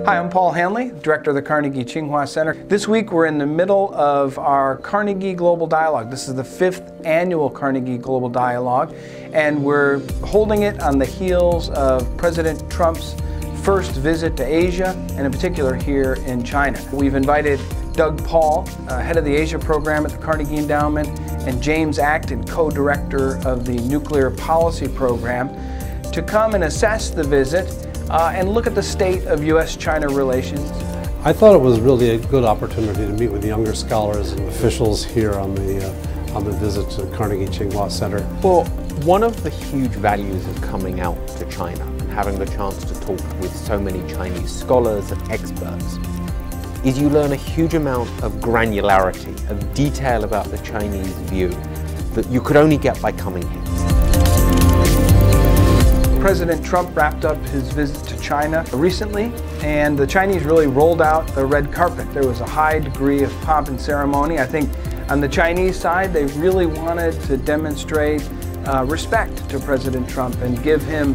Hi, I'm Paul Haenle, Director of the Carnegie-Tsinghua Center. This week we're in the middle of our Carnegie Global Dialogue. This is the 5th annual Carnegie Global Dialogue, and we're holding it on the heels of President Trump's first visit to Asia, and in particular here in China. We've invited Doug Paul, head of the Asia program at the Carnegie Endowment, and James Acton, co-director of the Nuclear Policy Program, to come and assess the visit and look at the state of U.S. China relations. I thought it was really a good opportunity to meet with younger scholars and officials here on the visit to the Carnegie-Tsinghua Center. Well, one of the huge values of coming out to China and having the chance to talk with so many Chinese scholars and experts is you learn a huge amount of granularity, of detail about the Chinese view that you could only get by coming here. President Trump wrapped up his visit to China recently, and the Chinese really rolled out the red carpet. There was a high degree of pomp and ceremony. I think on the Chinese side, they really wanted to demonstrate respect to President Trump and give him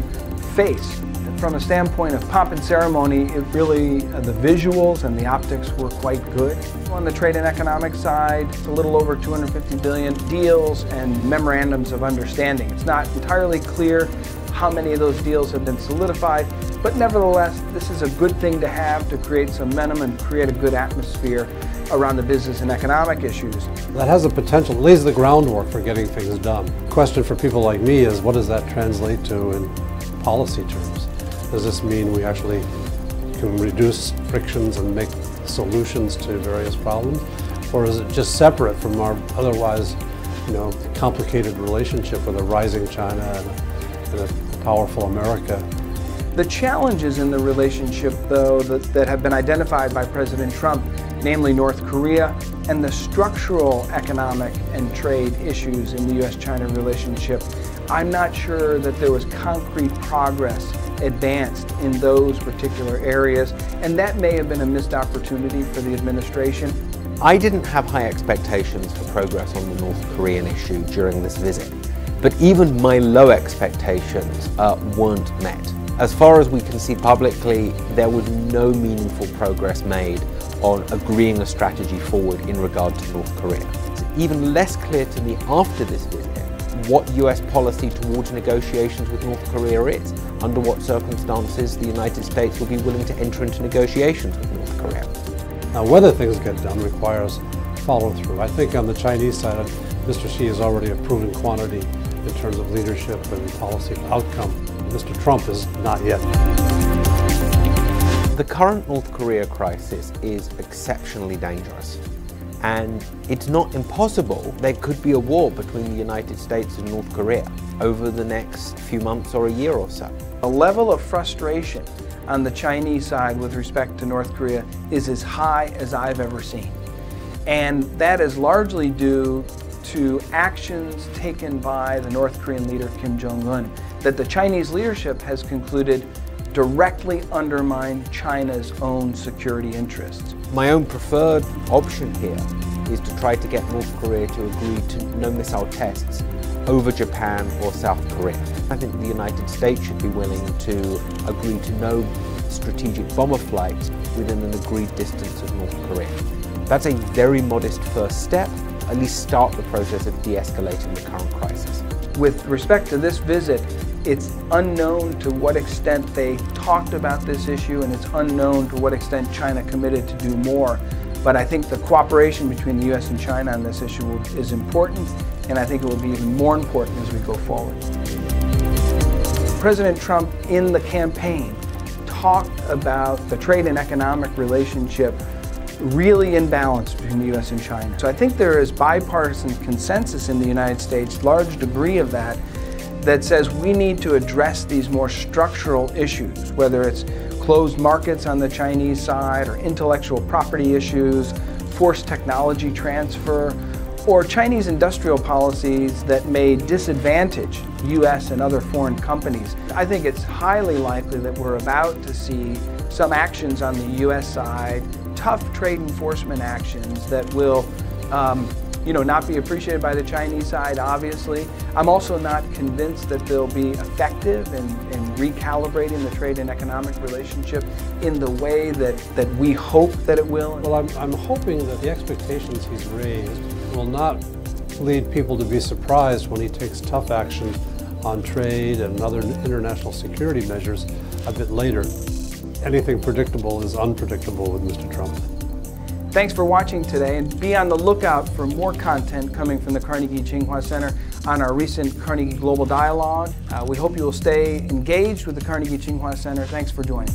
face. From a standpoint of pomp and ceremony, it really, the visuals and the optics were quite good. On the trade and economic side, it's a little over 250 billion deals and memorandums of understanding. It's not entirely clear how many of those deals have been solidified, but nevertheless, this is a good thing to have to create some momentum and create a good atmosphere around the business and economic issues. That has the potential, lays the groundwork for getting things done. The question for people like me is, what does that translate to in policy terms? Does this mean we actually can reduce frictions and make solutions to various problems? Or is it just separate from our otherwise, complicated relationship with a rising China and a powerful America? The challenges in the relationship, though, that have been identified by President Trump, namely North Korea, and the structural economic and trade issues in the U.S. China relationship, I'm not sure that there was concrete progress advanced in those particular areas, and that may have been a missed opportunity for the administration. I didn't have high expectations for progress on the North Korean issue during this visit, but even my low expectations weren't met. As far as we can see publicly, there was no meaningful progress made on agreeing a strategy forward in regard to North Korea. It's even less clear to me after this visit what US policy towards negotiations with North Korea is, under what circumstances the United States will be willing to enter into negotiations with North Korea. Now, whether things get done requires follow-through. I think on the Chinese side, Mr. Xi is already a proven quantity in terms of leadership and policy outcome. Mr. Trump is not yet. The current North Korea crisis is exceptionally dangerous. And it's not impossible there could be a war between the United States and North Korea over the next few months or a year or so. The level of frustration on the Chinese side with respect to North Korea is as high as I've ever seen. And that is largely due to actions taken by the North Korean leader Kim Jong-un that the Chinese leadership has concluded directly undermine China's own security interests. My own preferred option here is to try to get North Korea to agree to no missile tests over Japan or South Korea. I think the United States should be willing to agree to no strategic bomber flights within an agreed distance of North Korea. That's a very modest first step, at least start the process of de-escalating the current crisis. With respect to this visit, it's unknown to what extent they talked about this issue, and it's unknown to what extent China committed to do more. But I think the cooperation between the U.S. and China on this issue is important, and I think it will be even more important as we go forward. President Trump, in the campaign, talked about the trade and economic relationship really in balance between the U.S. and China. So I think there is bipartisan consensus in the United States, large degree of that says we need to address these more structural issues, whether it's closed markets on the Chinese side or intellectual property issues, forced technology transfer, or Chinese industrial policies that may disadvantage U.S. and other foreign companies. I think it's highly likely that we're about to see some actions on the U.S. side, tough trade enforcement actions that will not be appreciated by the Chinese side, obviously. I'm also not convinced that they'll be effective in recalibrating the trade and economic relationship in the way that we hope that it will. Well, I'm hoping that the expectations he's raised will not lead people to be surprised when he takes tough action on trade and other international security measures a bit later. Anything predictable is unpredictable with Mr. Trump. Thanks for watching today, and be on the lookout for more content coming from the Carnegie-Tsinghua Center on our recent Carnegie Global Dialogue. We hope you will stay engaged with the Carnegie-Tsinghua Center. Thanks for joining.